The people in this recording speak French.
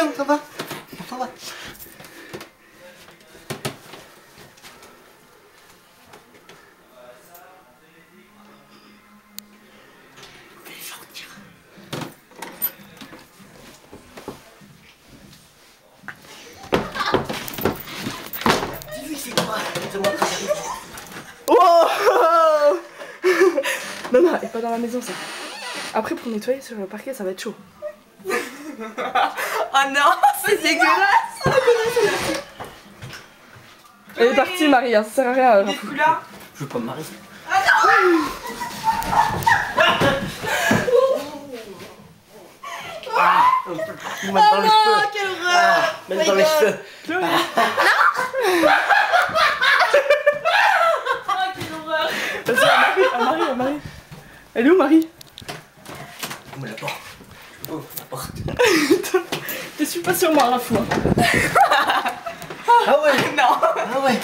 Viens, on s'en va. On s'en va. Oh non, non, et pas dans la maison ça. Après pour nettoyer sur le parquet ça va être chaud. Oh non, c'est dégueulasse. Elle est partie Marie, hein, ça sert à rien. Des couleurs. Je veux pas me marier. Ah non. Même dans les cheveux. Quelle horreur. Même dans les cheveux. Vas-y, Marie. Elle est où Marie? Ouvre la porte. Ouvre la porte. Je suis pas sur moi, la foi. Ah ouais. Non. Ah ouais.